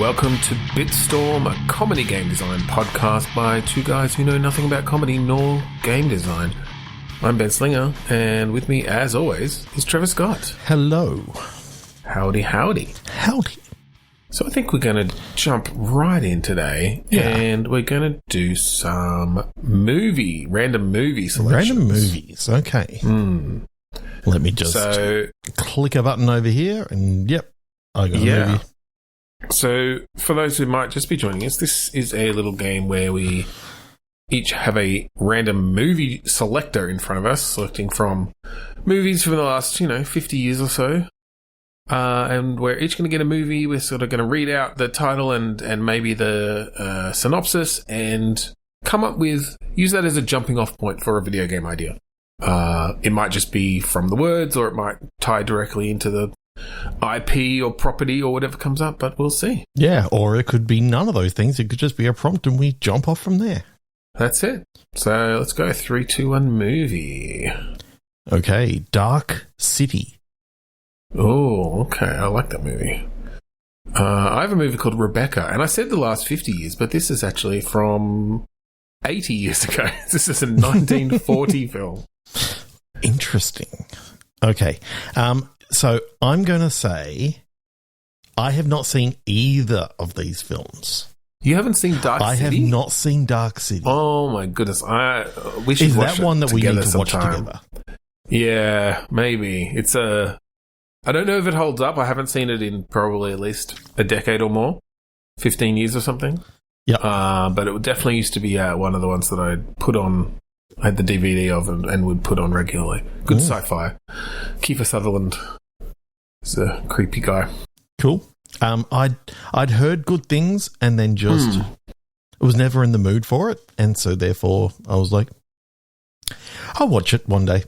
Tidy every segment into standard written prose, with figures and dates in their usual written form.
Welcome to Bitstorm, a comedy game design podcast by two guys who know nothing about comedy nor game design. I'm Ben Slinger, and with me, as always, is Trevor Scott. Hello. Howdy, howdy. Howdy. So I think we're going to jump right in today, and we're going to do some random movie selections. Random movies, okay. Let me just click a button over here, and I got a movie. So, for those who might just be joining us, this is a little game where we each have a random movie selector in front of us, selecting from movies from the last, 50 years or so. And we're each going to get a movie. We're sort of going to read out the title and maybe the synopsis and use that as a jumping off point for a video game idea. It might just be from the words, or it might tie directly into the IP or property or whatever comes up, but we'll see. Yeah, or it could be none of those things. It could just be a prompt and we jump off from there. That's it. So let's go 3, 2, 1 movie. Okay, Dark City. Oh, okay. I like that movie. I have a movie called Rebecca, and I said the last 50 years, but this is actually from 80 years ago. This is a 1940 film. Interesting. Okay. So I'm going to say I have not seen either of these films. You haven't seen Dark City? I have not seen Dark City. Oh, my goodness. We should watch it. Is that one that we need to watch together? Yeah, maybe. I don't know if it holds up. I haven't seen it in probably at least a decade or more. 15 years or something. Yeah. But it definitely used to be one of the ones that I'd put on. I had the DVD of and would put on regularly. Good sci-fi. Kiefer Sutherland is a creepy guy. Cool. I'd heard good things and then just was never in the mood for it, and so therefore I was like, I'll watch it one day.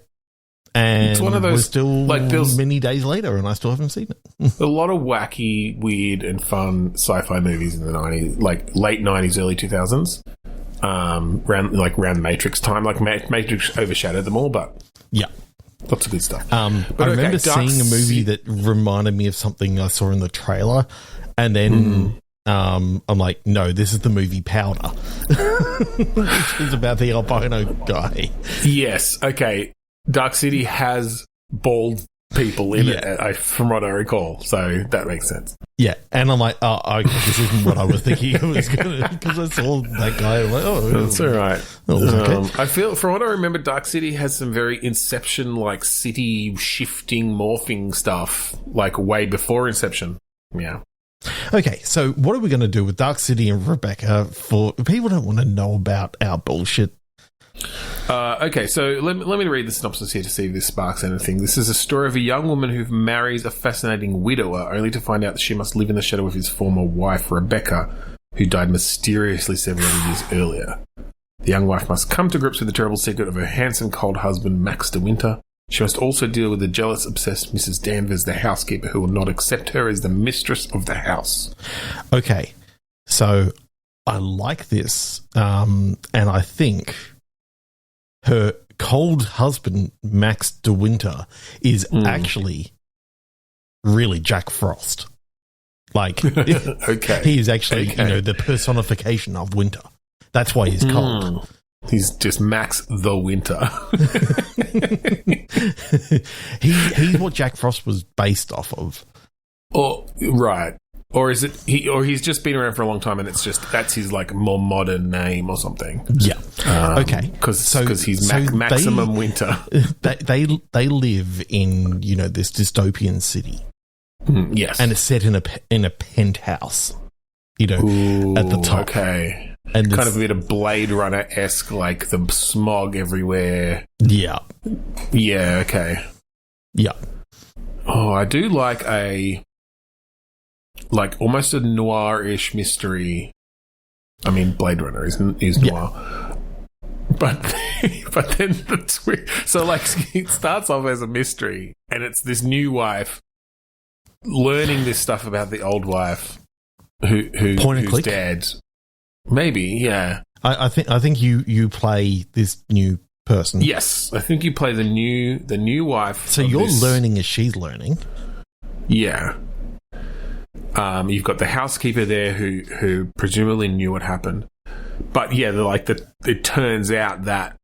And it's one of those, we're still many days later, and I still haven't seen it. A lot of wacky, weird, and fun sci-fi movies in the 90s, like late 90s, early 2000s. Around Matrix time, like Matrix overshadowed them all, but lots of good stuff. But I remember seeing a movie that reminded me of something I saw in the trailer, and then I'm like, no, this is the movie Powder, which is about the albino guy. Yes, okay. Dark City has bald people in it, from what I recall, so that makes sense. Yeah, and I'm like, this isn't what I was thinking it was going to, because I saw that guy, I'm like, that's all right. Okay. I feel, from what I remember, Dark City has some very Inception, like city shifting, morphing stuff, like way before Inception. Yeah. Okay, so what are we going to do with Dark City and Rebecca for people who don't want to know about our bullshit? Okay, so let me read the synopsis here to see if this sparks anything. This is a story of a young woman who marries a fascinating widower, only to find out that she must live in the shadow of his former wife, Rebecca, who died mysteriously several years earlier. The young wife must come to grips with the terrible secret of her handsome, cold husband, Max de Winter. She must also deal with the jealous, obsessed Mrs. Danvers, the housekeeper, who will not accept her as the mistress of the house. Okay, so I like this, and I think her cold husband, Max de Winter, is actually really Jack Frost. Like, okay. He is actually, the personification of winter. That's why he's cold. He's just Max the Winter. He's what Jack Frost was based off of. Oh, right. Or is it he's just been around for a long time and that's his like more modern name or something? Yeah. Okay. Because he's Maximum Winter. They live in this dystopian city. Yes. And it's set in a penthouse. At the top. Okay. And kind of a bit of Blade Runner-esque, like the smog everywhere. Yeah. Yeah. Okay. Yeah. Oh, I do like almost a noir-ish mystery. I mean, Blade Runner is noir. But then the twist. So, it starts off as a mystery, and it's this new wife learning this stuff about the old wife who's dead. Maybe, yeah. I think you play this new person. Yes, I think you play the new wife. So you're learning as she's learning. Yeah. You've got the housekeeper there who presumably knew what happened. But yeah, it turns out that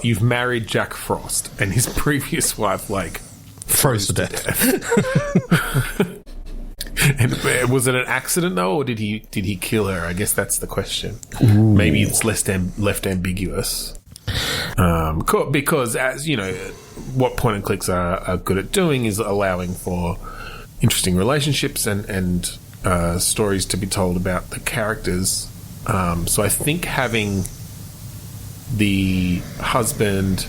you've married Jack Frost, and his previous wife froze to death. And was it an accident though, or did he kill her? I guess that's the question. Ooh. Maybe it's left ambiguous. Because, as you know, what point and clicks are good at doing is allowing for interesting relationships and stories to be told about the characters. So I think having the husband,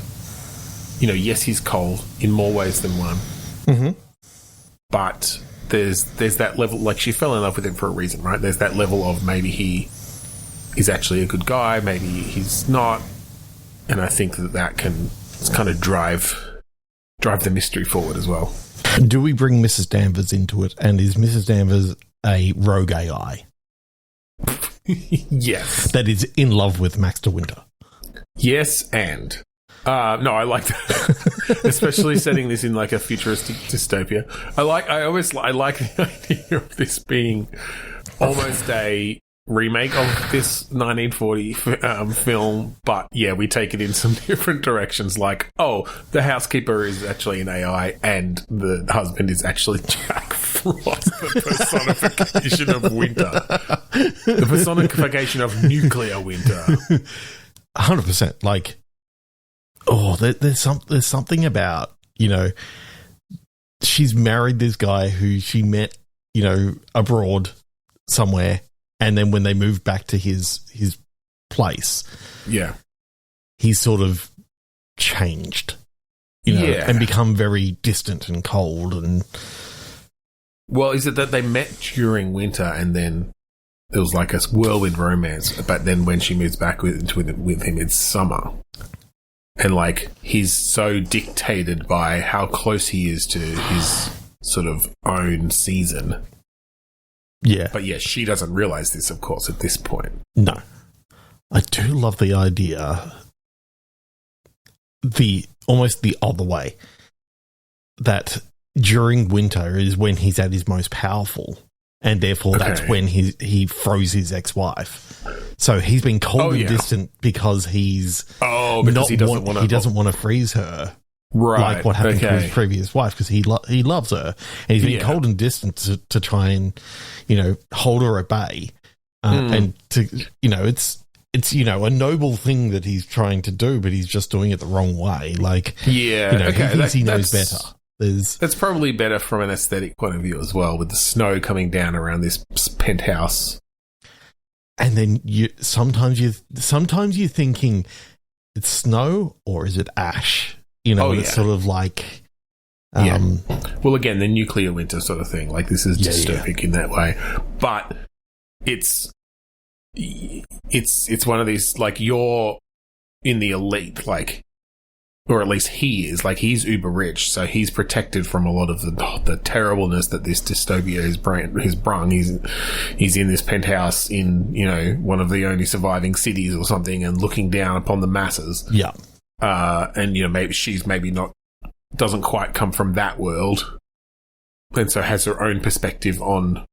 yes, he's cold in more ways than one, mm-hmm. but there's that level, she fell in love with him for a reason, right? There's that level of maybe he is actually a good guy, maybe he's not, and I think that can kind of drive the mystery forward as well. Do we bring Mrs. Danvers into it, and is Mrs. Danvers a rogue AI? Yes. That is in love with Max de Winter. Yes, and no, I like that, especially setting this in a futuristic dystopia. I like the idea of this being almost a remake of this 1940 film, but yeah, we take it in some different directions. The housekeeper is actually an AI, and the husband is actually Jack Frost, the personification of winter, the personification of nuclear winter. 100%. There's something about, she's married this guy who she met, abroad somewhere, and then when they moved back to his place, yeah, he's sort of changed, and become very distant and cold. And well, is it that they met during winter and then it was like a whirlwind romance, but then when she moves back with him, it's summer, and he's so dictated by how close he is to his sort of own season. Yeah. But yeah, she doesn't realise this, of course, at this point. No. I do love the idea, almost the other way, that during winter is when he's at his most powerful, and therefore that's when he froze his ex-wife. So he's been cold and distant because he doesn't want to freeze her. Right. Like what happened to his previous wife, because he loves her, and he's been cold and distant to try and, hold her at bay. And to, it's a noble thing that he's trying to do, but he's just doing it the wrong way. He thinks he knows better. That's probably better from an aesthetic point of view as well, with the snow coming down around this penthouse. And then sometimes you're thinking, it's snow or is it ash? It's sort of like... Well, again, the nuclear winter sort of thing. This is dystopic in that way. But it's one of these, you're in the elite, or at least he is. He's uber rich, so he's protected from a lot of the terribleness that this dystopia has brung. He's in this penthouse in, one of the only surviving cities or something, and looking down upon the masses. Yeah. And maybe she's doesn't quite come from that world, and so has her own perspective on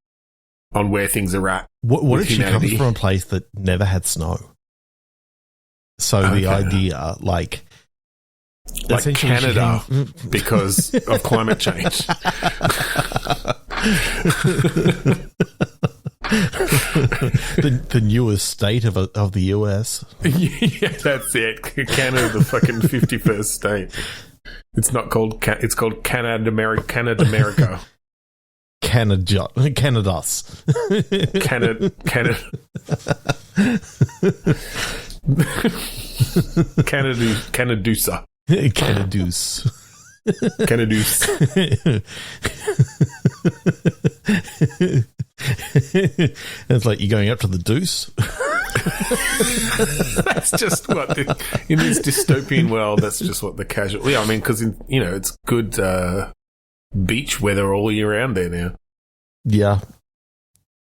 where things are at. What if she comes from a place that never had snow? So the idea, Canada, because of climate change. the newest state of the US. Yeah, that's it. Canada, the fucking 51st state. It's not called. It's called Canada, America. Canadas. Canadusa. Canadoose. It's like you're going up to the deuce. That's just what in this dystopian world. That's just what the casual. Yeah, I mean, because it's good beach weather all year round there now. Yeah.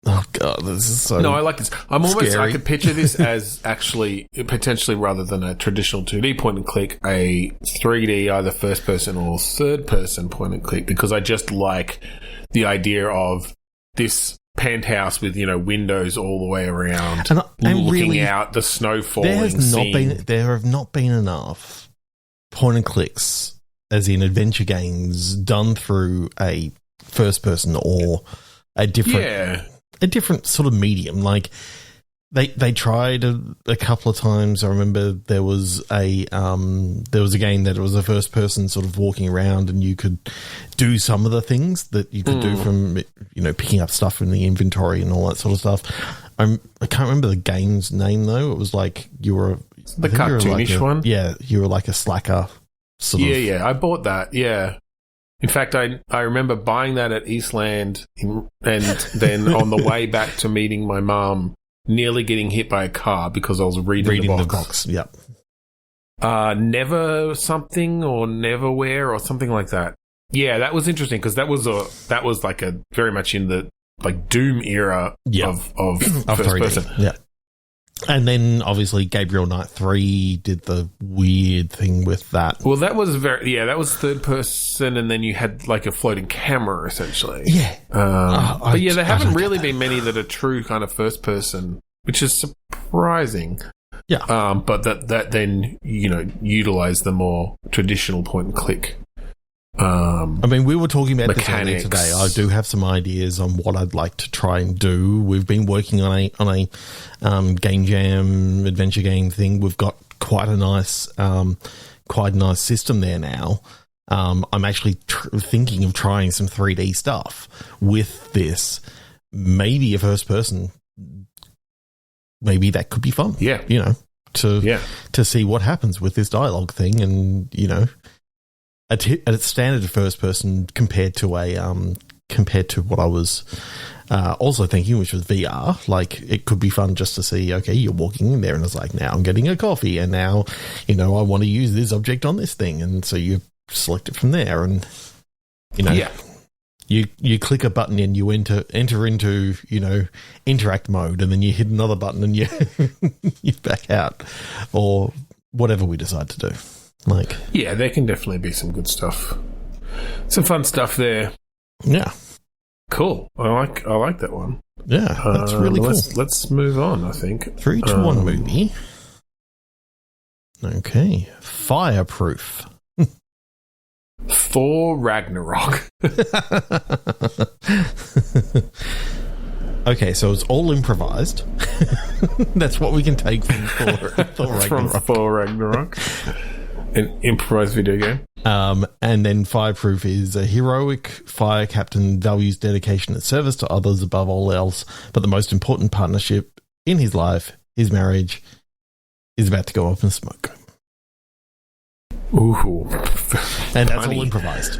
Oh god, this is so. No, I like this. I'm almost. Scary. I could picture this as actually potentially, rather than a traditional 2D point and click, a 3D either first person or third person point and click, because I just like the idea of this penthouse with, windows all the way around, and looking really, out, the snow falling. There have not been enough point and clicks, as in adventure games, done through a first person or a different sort of medium. Like they tried a couple of times. I remember there was a game that it was a first person sort of walking around, and you could do some of the things that you could do from picking up stuff from the inventory and all that sort of stuff. I can't remember the game's name though. It was like you were the cartoonish one. Yeah, you were like a slacker. Yeah, I bought that. Yeah. In fact, I remember buying that at Eastland, and then on the way back to meeting my mum, nearly getting hit by a car because I was reading the box. Yep. Never something or Neverwhere or something like that. Yeah, that was interesting because that was like a very much in the like Doom era of first 3D. person. Yeah. And then obviously Gabriel Knight 3 did the weird thing with that. Well, that was that was third person, and then you had like a floating camera essentially. Yeah. But there haven't really been many that are true kind of first person, which is surprising. Yeah. But that then, utilize the more traditional point and click. I mean, we were talking about mechanics. this earlier today. I do have some ideas on what I'd like to try and do. We've been working on a game jam adventure game thing. We've got quite a nice system there now. I'm actually thinking of trying some 3D stuff with this. Maybe a first person. Maybe that could be fun. Yeah, to see what happens with this dialogue thing, and a standard first person compared to what I was also thinking, which was VR. Like, it could be fun just to see, okay, you're walking in there and it's like, now I'm getting a coffee, and now, I want to use this object on this thing. And so you select it from there, and, you click a button and you enter into, interact mode, and then you hit another button and you're back out, or whatever we decide to do. There can definitely be some good stuff, some fun stuff there. Yeah, cool. I like that one. Yeah, that's really cool. Let's move on. I think 3, 2, 1 movie. Okay, Fireproof. For Ragnarok. Okay, so it's all improvised. That's what we can take from Thor Ragnarok. An improvised video game. And then Fireproof is a heroic fire captain, values dedication and service to others above all else, but the most important partnership in his life, his marriage, is about to go up in smoke. Ooh. And that's all improvised.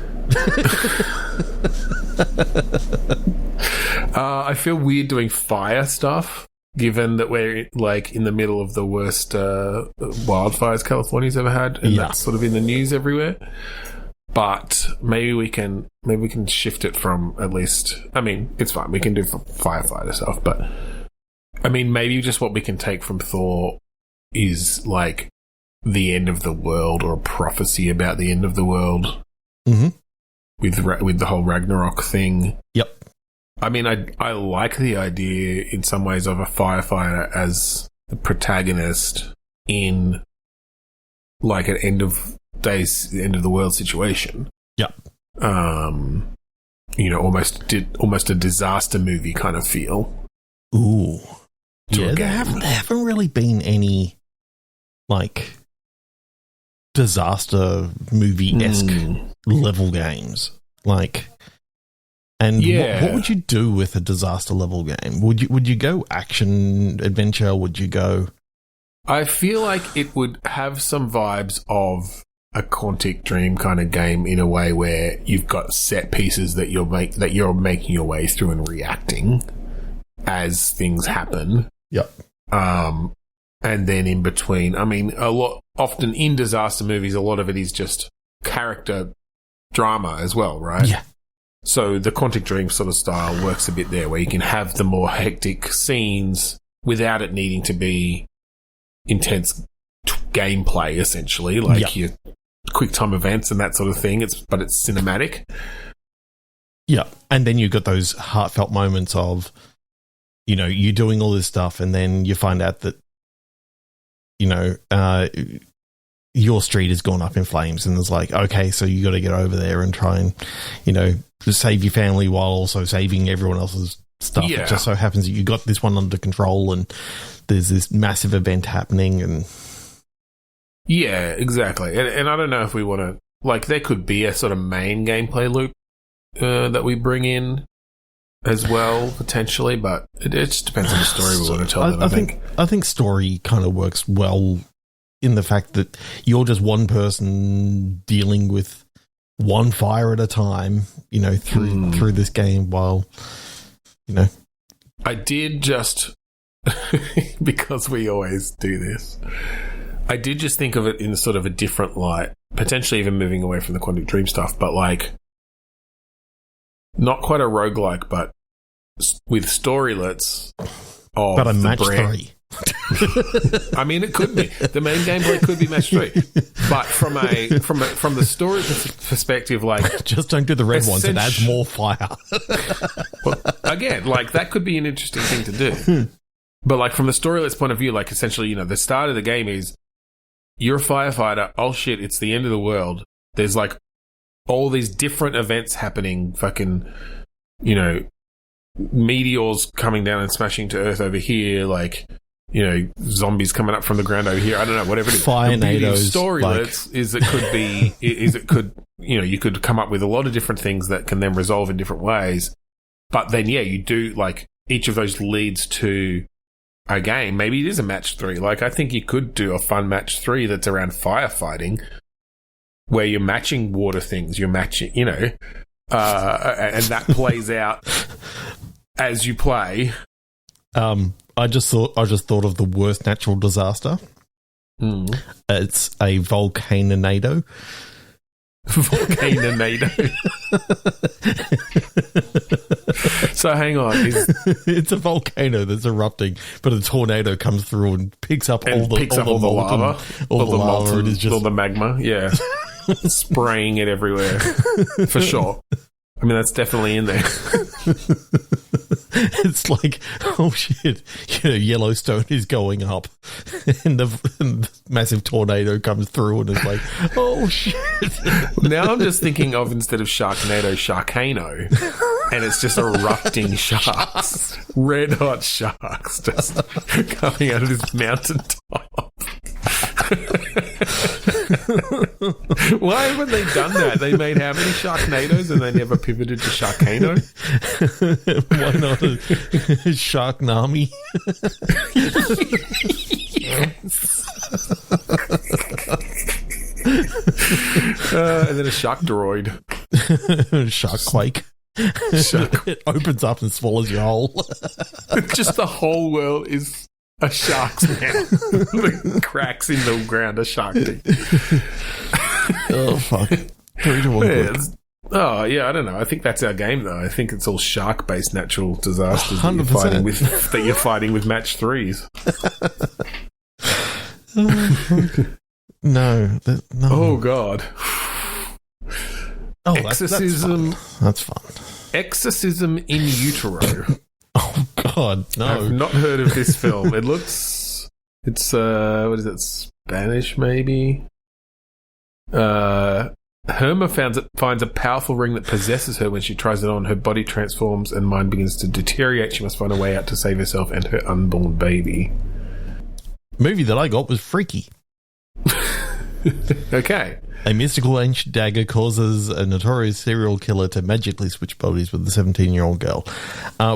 I feel weird doing fire stuff, given that we're like in the middle of the worst wildfires California's ever had, and that's sort of in the news everywhere. But maybe we can shift it from, at least, I mean, it's fine, we can do firefighter stuff, but I mean, maybe just what we can take from Thor is like the end of the world, or a prophecy about the end of the world. Mm-hmm. With the whole Ragnarok thing. Yep. I mean, I like the idea in some ways of a firefighter as the protagonist in like an end of the world situation. Yep. Almost a disaster movie kind of feel. Ooh. Yeah, there haven't really been any like disaster movie-esque level games. Like, and what would you do with a disaster level game? Would you go action adventure? Would you go? I feel like it would have some vibes of a Quantic Dream kind of game, in a way where you've got set pieces that you're making your way through and reacting as things happen. Yep. And then in between, I mean, often in disaster movies, a lot of it is just character drama as well, right? Yeah. So the Quantic Dream sort of style works a bit there, where you can have the more hectic scenes without it needing to be intense gameplay, essentially, like your quick time events and that sort of thing. But it's cinematic. Yeah, and then you've got those heartfelt moments of, you know, you doing all this stuff, and then you find out that, you know, your street has gone up in flames, and it's like, okay, so you got to get over there and try and, you know, save your family while also saving everyone else's stuff. Yeah. It just so happens that you got this one under control, and there's this massive event happening, and yeah, exactly. And I don't know if we want to, like, there could be a sort of main gameplay loop that we bring in as well, potentially, but it just depends on the story we want to tell them, I think story kind of works well in the fact that you're just one person dealing with one fire at a time, you know, through this game while, you know. I did just, because we always do this, I did just think of it in sort of a different light, potentially even moving away from the Quantic Dream stuff, but like, not quite a roguelike, but with storylets of but a match 3. I mean, it could be. The main gameplay could be match 3. But from the story perspective, like, just don't do the red ones, it adds more fire. Well, again, like, that could be an interesting thing to do. But like, from the storylet's point of view, like, essentially, you know, the start of the game is you're a firefighter, oh shit, it's the end of the world. There's like all these different events happening, fucking, you know, meteors coming down and smashing to Earth over here, like, you know, zombies coming up from the ground over here. I don't know, whatever it is. Fire nados. Storylets is it could be, is it could, you know, you could come up with a lot of different things that can then resolve in different ways. But then, yeah, you do, like, each of those leads to a game. Maybe it is a match 3. Like, I think you could do a fun match 3 that's around firefighting, where you're matching water things, you're matching, you know, and that plays out as you play. I just thought of the worst natural disaster. It's a volcanonado. Volcanonado. So hang on, it's a volcano that's erupting, but a tornado comes through and picks up all the lava, all the lava, and is just all the magma, yeah, spraying it everywhere for sure. I mean, that's definitely in there. It's like, oh shit, you know, Yellowstone is going up, and the massive tornado comes through, and it's like, oh shit. Now I'm just thinking of, instead of Sharknado, Sharkano, and it's just erupting sharks, red hot sharks, just coming out of this mountaintop. Why haven't they done that? They made how many Sharknadoes and they never pivoted to Sharkano? Why not a Sharknami? Yes. And then a Shark Droid. Sharkquake. It opens up and swallows your whole. Just the whole world is a shark's mouth. The cracks in the ground are shark teeth. Oh, fuck. 3 to 1 Yeah, oh, yeah, I don't know. I think that's our game, though. I think it's all shark-based natural disasters that you're fighting with match 3s. No. Oh, God. Oh, Exorcism. That's fun. Exorcism in Utero. Oh, God, no. I've not heard of this film. It looks... It's, what is it? Spanish, maybe? Herma finds a powerful ring that possesses her. When she tries it on, her body transforms and mind begins to deteriorate. She must find a way out to save herself and her unborn baby. Movie that I got was Freaky. Okay. A mystical ancient dagger causes a notorious serial killer to magically switch bodies with the 17-year-old girl.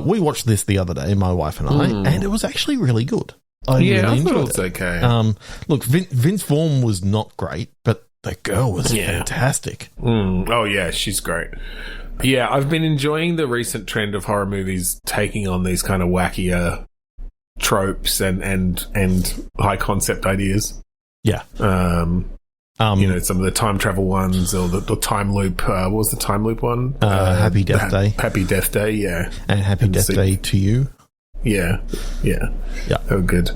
We watched this the other day, my wife and I, and it was actually really good. I really thought enjoyed it was okay. Look, Vince Vaughn was not great, but the girl was fantastic. Oh, yeah, she's great. Yeah, I've been enjoying the recent trend of horror movies taking on these kind of wackier tropes and high concept ideas. Yeah. You know, some of the time travel ones, or the time loop. What was the time loop one? Happy Death Day. Happy Death Day, yeah. And Happy Death Day to You. Yeah. They were good.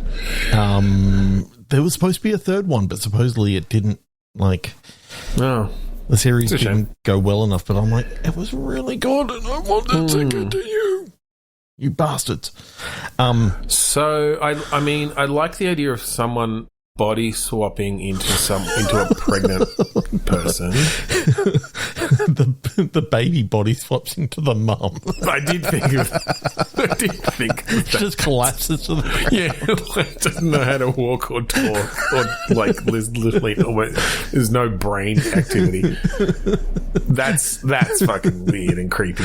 There was supposed to be a third one, but supposedly it didn't, like... Oh. The series didn't go well enough, but I'm like, it was really good, and I wanted to continue. You bastards. So I mean, I like the idea of someone body swapping into a pregnant person. The baby body swaps into the mum. I did think of that. She just collapses to the ground. Yeah, like, doesn't know how to walk or talk, or like literally there's no brain activity. That's fucking weird and creepy.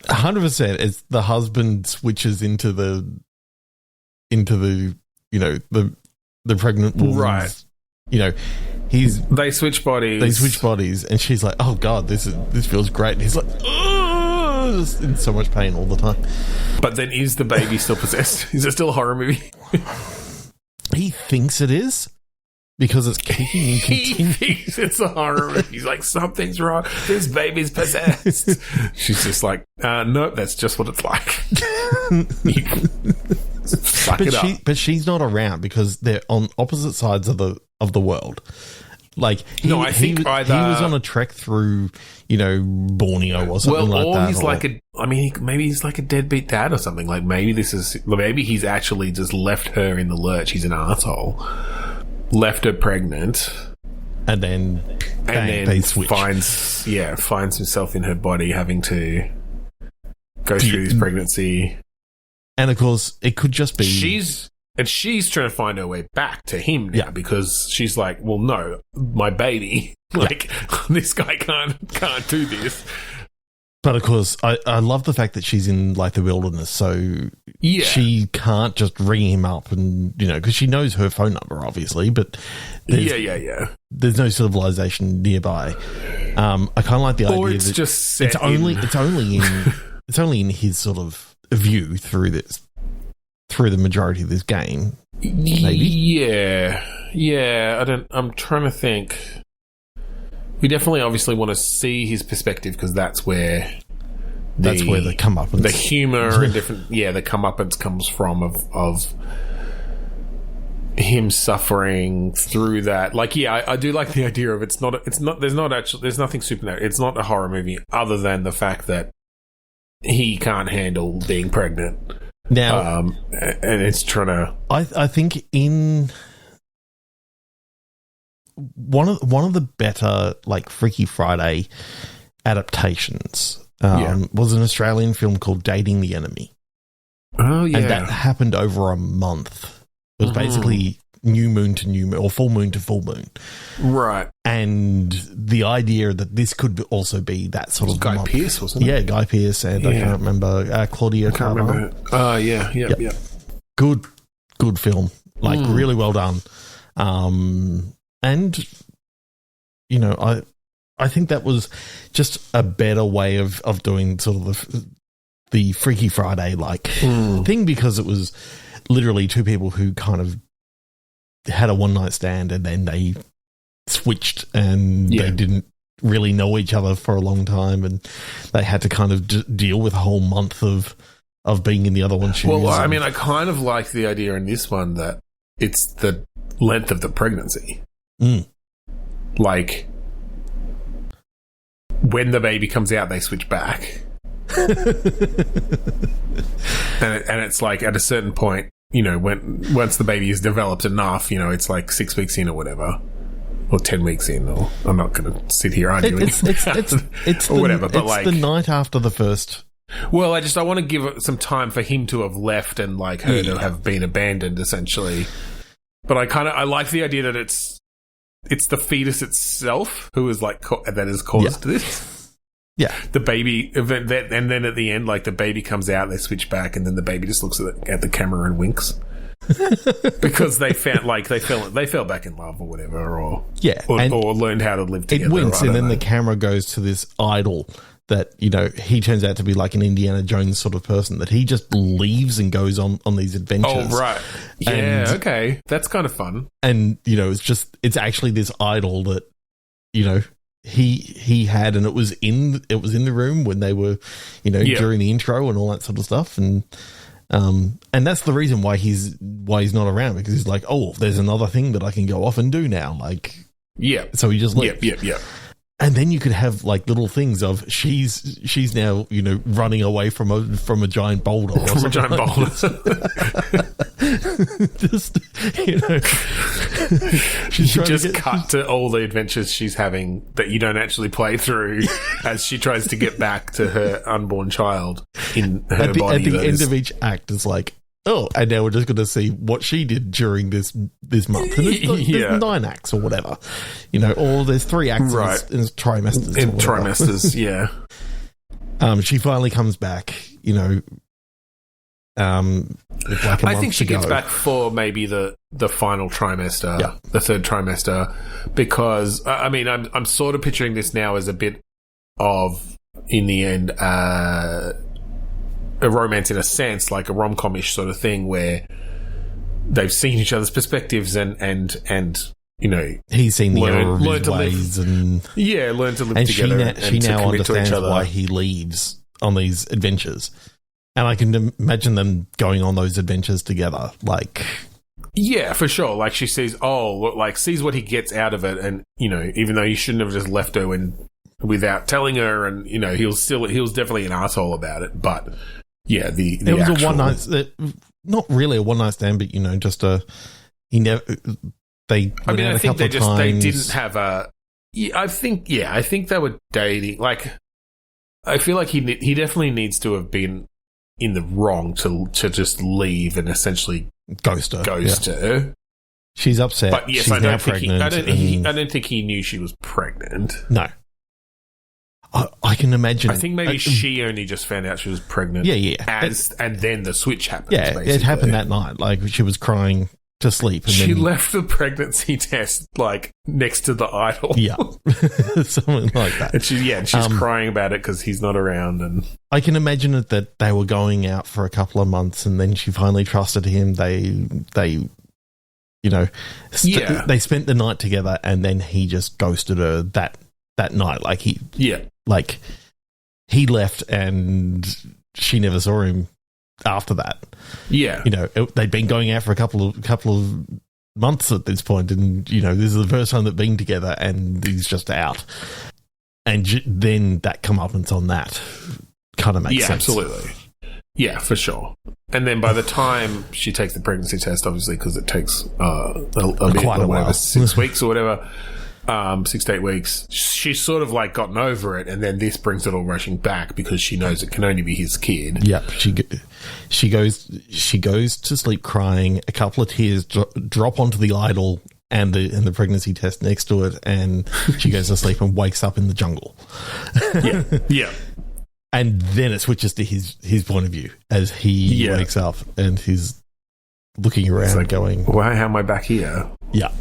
100%. It's the husband switches into the the pregnant woman. Right. You know, they switch bodies. And she's like, oh God, this feels great. And he's like, oh, just in so much pain all the time. But then is the baby still possessed? Is it still a horror movie? He thinks it is. Because it's kicking and continuing. He thinks it's a horror movie. He's like, something's wrong. This baby's possessed. She's just like, nope, that's just what it's like. But she's not around because they're on opposite sides of the world. Like, he was on a trek through, Borneo or something like that. Or he's maybe he's like a deadbeat dad or something. Like, maybe he's actually just left her in the lurch. He's an asshole. Left her pregnant, and then they switch. finds himself in her body, having to go through this pregnancy. And of course, it could just be she's trying to find her way back to him now because she's like, well, no, my baby, this guy can't do this. But of course, I love the fact that she's in like the wilderness, so she can't just ring him up and because she knows her phone number, obviously. But there's no civilization nearby. I kind of like the idea that just it's only in his sort of view through the majority of this game. Maybe, I'm trying to think. We definitely obviously want to see his perspective because that's where the comeuppance, the humour and the comeuppance comes from of him suffering through that. Like, I do like the idea of there's nothing supernatural. It's not a horror movie other than the fact that he can't handle being pregnant. Now, and it's trying to. I think in. One of the better Freaky Friday adaptations was an Australian film called Dating the Enemy. Oh yeah, and that happened over a month. It was basically new moon to new moon or full moon to full moon, right? And the idea that this could also be that sort of Guy month. Pearce, wasn't it? Yeah, Guy Pearce, and I can't remember Claudia. I can't remember. Yeah. Good film, really well done. And, I think that was just a better way of doing sort of the Freaky Friday thing because it was literally two people who kind of had a one-night stand and then they switched and they didn't really know each other for a long time and they had to kind of deal with a whole month of being in the other one's shoes. Well, I mean, I kind of like the idea in this one that it's the length of the pregnancy. Like, when the baby comes out, they switch back. and it's like at a certain point, once the baby is developed enough, it's like 6 weeks in or whatever, or 10 weeks in, or I'm not going to sit here arguing. It's or whatever, but it's the night after the first. Well, I want to give it some time for him to have left and her to have been abandoned, essentially. But I like the idea that it's the fetus itself who is that has caused this. Yeah. The baby, and then at the end, the baby comes out, they switch back, and then the baby just looks at the camera and winks. Because they felt they fell back in love or whatever, or learned how to live together. It winks, and then the camera goes to this idol that he turns out to be like an Indiana Jones sort of person that he just leaves and goes on these adventures. Oh right, yeah, okay, that's kind of fun. And it's actually this idol that he had, and it was in the room when they were during the intro and all that sort of stuff, and that's the reason why he's not around, because he's like, oh, there's another thing that I can go off and do now, Yeah. So he just leaves. Yeah. And then you could have like little things of she's now, you know, running away from a giant boulder. Or from a giant boulder. Just, you know. She's you just cut to all the adventures she's having that you don't actually play through as she tries to get back to her unborn child in her body. At the end of each act, it's like, oh, and now we're just going to see what she did during this month. And there's 9 acts or whatever. You know, or there's 3 acts in trimesters. In trimesters, yeah. She finally comes back, you know, with like a month I think she to gets go. back for maybe the final trimester, the 3rd trimester, because, I mean, I'm sort of picturing this now as a bit of, in the end, a romance in a sense, like a rom-com-ish sort of thing where they've seen each other's perspectives and you know, he's seen the error of his ways and learn to live together. And she now understands why he leaves on these adventures, and I can imagine them going on those adventures together. Like, yeah, for sure. Like she sees sees what he gets out of it, and you know, even though he shouldn't have just left her without telling her, and you know, he was definitely an asshole about it, but. Yeah, it was a one night, not really a one night stand, but you know, just he never. They. I mean, I think they didn't have a. Yeah, I think they were dating. Like, I feel like he definitely needs to have been in the wrong to just leave and essentially ghost her. She's upset. But yes, she's I don't think he knew she was pregnant. No. I can imagine. I think maybe she only just found out she was pregnant. Yeah. And then the switch happened. Yeah, basically. It happened that night. Like, she was crying to sleep. And she left the pregnancy test, like, next to the idol. Yeah. Something like that. And she's crying about it because he's not around. And I can imagine it that they were going out for a couple of months and then she finally trusted him. They you know, they spent the night together and then he just ghosted her that night. Like, Like, he left and she never saw him after that. Yeah. You know, they'd been going out for a couple of months at this point, and, you know, this is the first time they've been together and he's just out. And then that comeuppance on that kind of makes sense. Yeah, absolutely. Yeah, for sure. And then by the time she takes the pregnancy test, obviously, because it takes quite a while, 6 weeks or whatever, 6 to 8 weeks, she's sort of like gotten over it, and then this brings it all rushing back because she knows it can only be his kid. Yeah, she goes to sleep crying. A couple of tears drop onto the idol and the pregnancy test next to it, and she goes to sleep and wakes up in the jungle. Yeah. And then it switches to his point of view as he wakes up and he's looking around, like, going, "Why? How am I back here?" Yeah.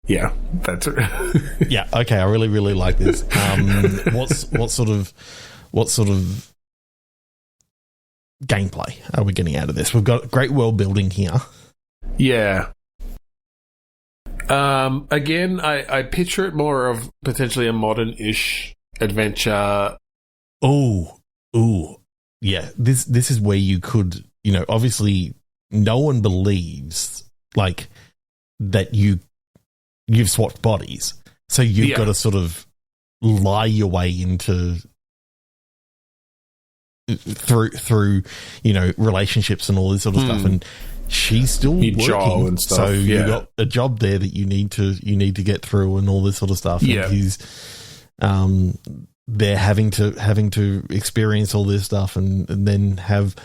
Yeah, that's it. Yeah, okay, I really, really like this. What sort of gameplay are we getting out of this? We've got great world building here. Yeah. Again, I picture it more of potentially a modern-ish adventure. Oh, yeah. This is where you could, you know, obviously no one believes like that you've swapped bodies, so you've got to sort of lie your way into through you know, relationships and all this sort of stuff, and she's still working and stuff. So you've got a job there that you need to get through and all this sort of stuff. Yeah. And he's they're having to experience all this stuff and then have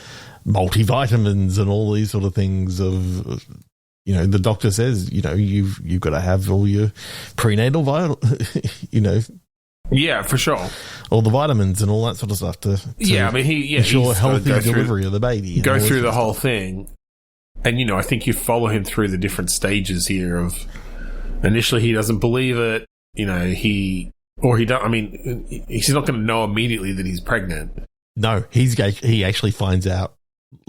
multivitamins and all these sort of things of, you know, the doctor says, you know, you've got to have all your prenatal you know. Yeah, for sure. All the vitamins and all that sort of stuff to I mean, ensure healthy delivery of the baby. Go through the whole thing. And, you know, I think you follow him through the different stages here of initially he doesn't believe it, you know, he's not going to know immediately that he's pregnant. No, he actually finds out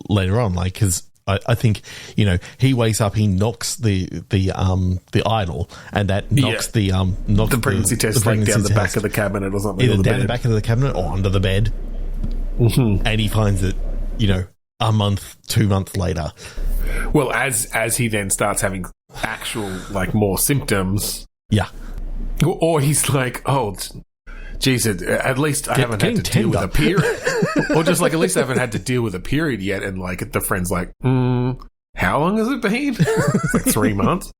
later on, like, because I think, you know, he wakes up, he knocks the idol, and that knocks the pregnancy test down the back of the cabinet or something. Either down the back of the cabinet or under the bed. Mm-hmm. And he finds it, you know, a month, 2 months later. Well, as he then starts having actual, like, more symptoms. Yeah. Or he's like, oh, geez, at least I haven't had to deal with a period. Or just like, at least I haven't had to deal with a period yet. And like, the friend's like, how long has it been? It's like 3 months.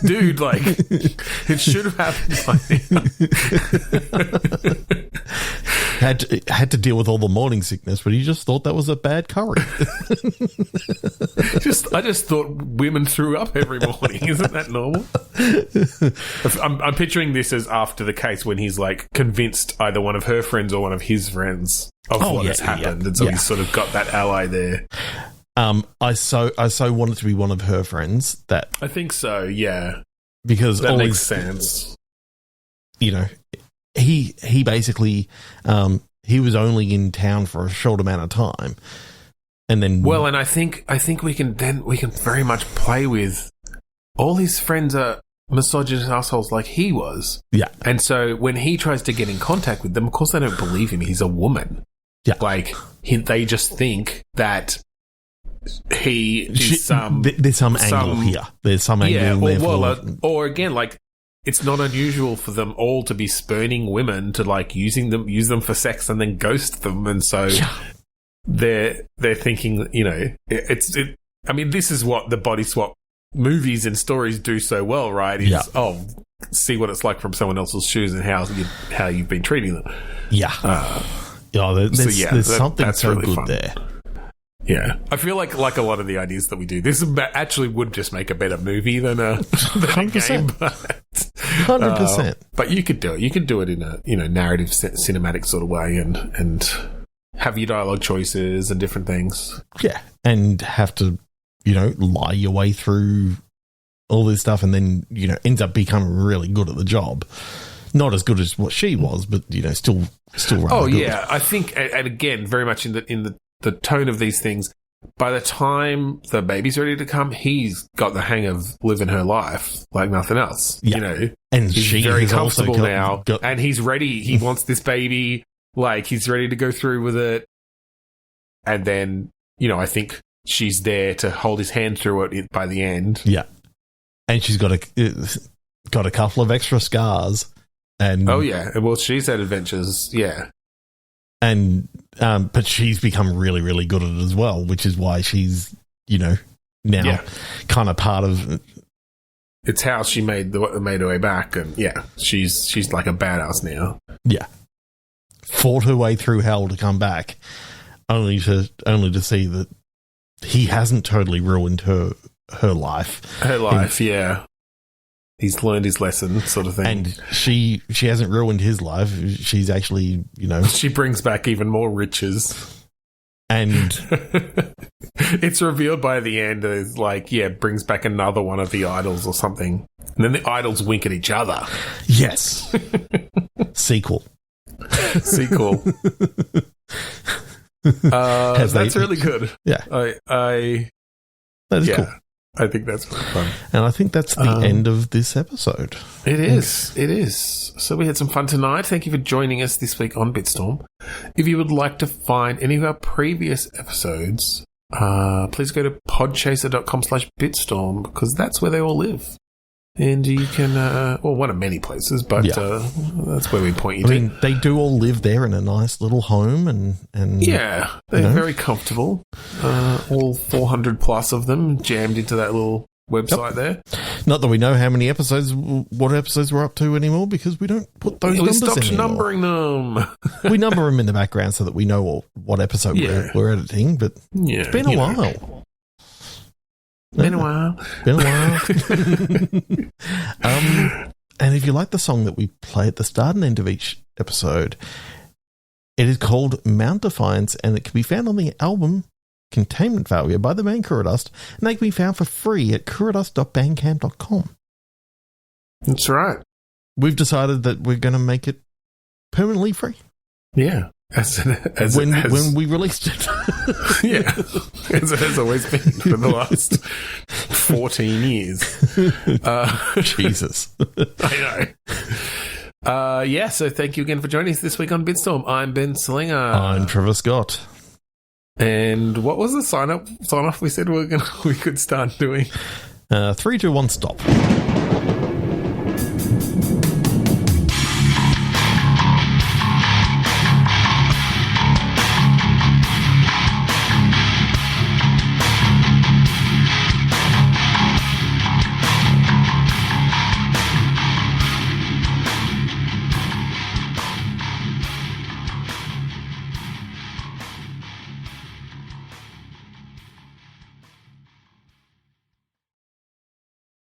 Dude, like, it should have happened by now. Had to deal with all the morning sickness, but he just thought that was a bad curry. I just thought women threw up every morning. Isn't that normal? I'm picturing this as after the case when he's like convinced either one of her friends or one of his friends of what has happened, and so he's sort of got that ally there. I so wanted to be one of her friends. That I think so, yeah, because that makes sense. You know, he basically he was only in town for a short amount of time, and then and I think we can very much play with all his friends are misogynist assholes like he was, and so when he tries to get in contact with them, of course they don't believe him. He's a woman, like they just think that. There's some angle here. There's some angle or again, like it's not unusual for them all to be spurning women to like use them for sex and then ghost them, and so they're thinking, you know, I mean, this is what the Bodyswap movies and stories do so well, right? See what it's like from someone else's shoes and how you've been treating them. There's something so really good fun. There. Yeah, I feel like a lot of the ideas that we do, this actually would just make a better movie than a, game. 100%. But you could do it. You could do it in a narrative, cinematic sort of way, and have your dialogue choices and different things. Yeah, and have to lie your way through all this stuff, and then ends up becoming really good at the job. Not as good as what she was, but still rather good. Yeah, I think, and again, very much in the tone of these things, by the time the baby's ready to come, he's got the hang of living her life like nothing else. And he's very comfortable now, and he's ready. He wants this baby, like he's ready to go through with it. And then, I think she's there to hold his hand through it by the end. Yeah, and she's got a couple of extra scars. And well, she's had adventures. Yeah. And but she's become really, really good at it as well, which is why she's now kind of part of. It's how she made her way back, and she's like a badass now. Yeah, fought her way through hell to come back, only to see that he hasn't totally ruined her life. He's learned his lesson, sort of thing. And she hasn't ruined his life. She's actually, She brings back even more riches. And it's revealed by the end, it's like, brings back another one of the idols or something. And then the idols wink at each other. Yes. Sequel. That's really good. Yeah. That is cool. I think that's really fun. And I think that's the end of this episode. It is. So we had some fun tonight. Thank you for joining us this week on Bitstorm. If you would like to find any of our previous episodes, please go to podchaser.com/Bitstorm, because that's where they all live. And you can, one of many places, but that's where we point you to. I mean, they do all live there in a nice little home, and they're very comfortable. All 400 plus of them jammed into that little website there. Not that we know what episodes we're up to anymore, because we don't put those numbers in anymore. We stopped numbering them. We number them in the background so that we know what episode we're editing, but it's been a while. Been a while. And if you like the song that we play at the start and end of each episode, it is called Mount Defiance, and it can be found on the album Containment Failure by the band Kuradust, and they can be found for free at kuradust.bandcamp.com. That's right. We've decided that we're going to make it permanently free. Yeah. When we released it. Yeah. As it has always been for the last 14 years. Jesus. I know. So thank you again for joining us this week on Bitstorm. I'm Ben Slinger. I'm Trevor Scott. And what was the sign off we said we could start doing? 3, 2, 1, stop.